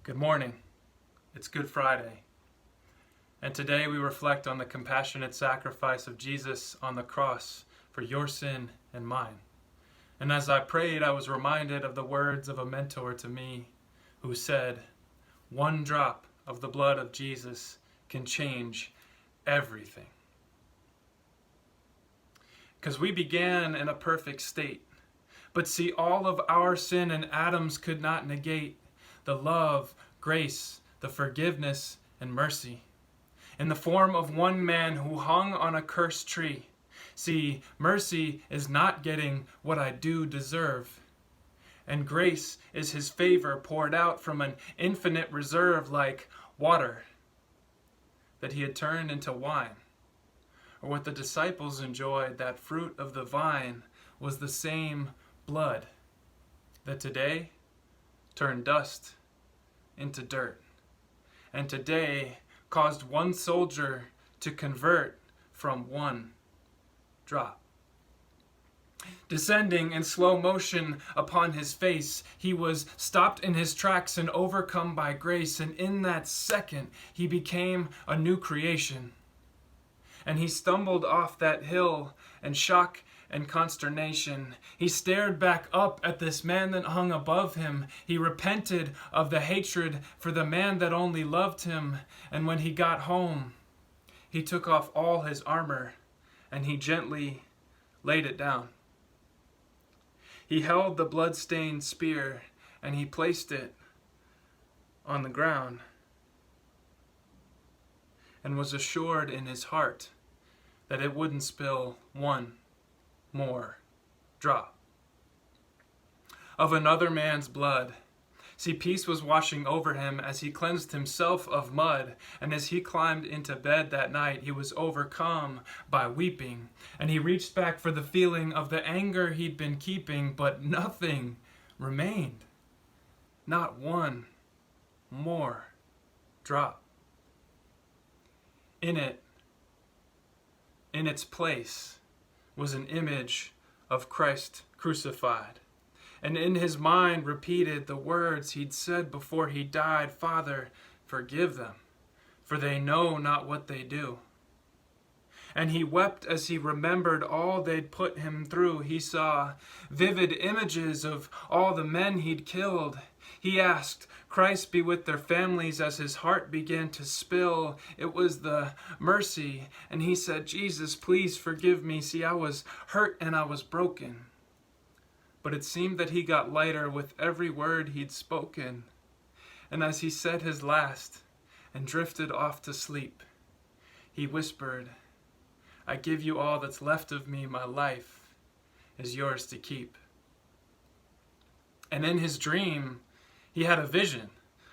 Good morning. It's Good Friday. And today we reflect on the compassionate sacrifice of Jesus on the cross for your sin and mine. And as I prayed, I was reminded of the words of a mentor to me who said, "One drop of the blood of Jesus can change everything." Because we began in a perfect state, but see, all of our sin and Adam's could not negate the love, grace, the forgiveness, and mercy in the form of one man who hung on a cursed tree. See, mercy is not getting what I do deserve, and grace is his favor poured out from an infinite reserve like water that he had turned into wine. Or what the disciples enjoyed, that fruit of the vine, was the same blood that today turned dust into dirt, and today caused one soldier to convert from one drop. Descending in slow motion upon his face, he was stopped in his tracks and overcome by grace, and in that second he became a new creation. And he stumbled off that hill in shock and consternation. He stared back up at this man that hung above him. He repented of the hatred for the man that only loved him. And when he got home, he took off all his armor and he gently laid it down. He held the blood-stained spear and he placed it on the ground and was assured in his heart that it wouldn't spill one more drop of another man's blood. See, peace was washing over him as he cleansed himself of mud, and as he climbed into bed that night, he was overcome by weeping, and he reached back for the feeling of the anger he'd been keeping, but nothing remained. Not one more drop. In its place, was an image of Christ crucified. And in his mind repeated the words he'd said before he died, "Father, forgive them, for they know not what they do." And he wept as he remembered all they'd put him through. He saw vivid images of all the men he'd killed. He asked Christ be with their families as his heart began to spill. It was the mercy. And he said, "Jesus, please forgive me. See, I was hurt and I was broken." But it seemed that he got lighter with every word he'd spoken. And as he said his last and drifted off to sleep, he whispered, "I give you all that's left of me. My life is yours to keep." And in his dream, he had a vision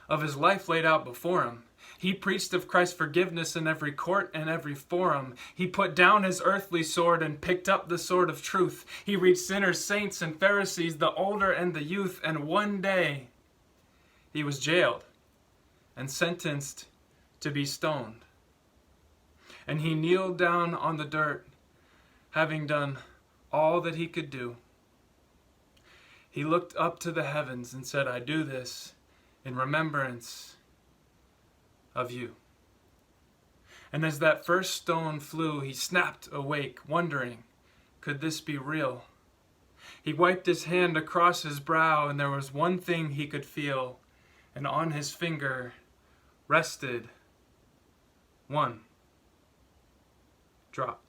of his life laid out before him. He preached of Christ's forgiveness in every court and every forum. He put down his earthly sword and picked up the sword of truth. He reached sinners, saints, and Pharisees, the older and the youth, and one day he was jailed and sentenced to be stoned. And he kneeled down on the dirt, having done all that he could do. He looked up to the heavens and said, "I do this in remembrance of you." And as that first stone flew, he snapped awake, wondering, could this be real? He wiped his hand across his brow, and there was one thing he could feel, and on his finger rested one drop.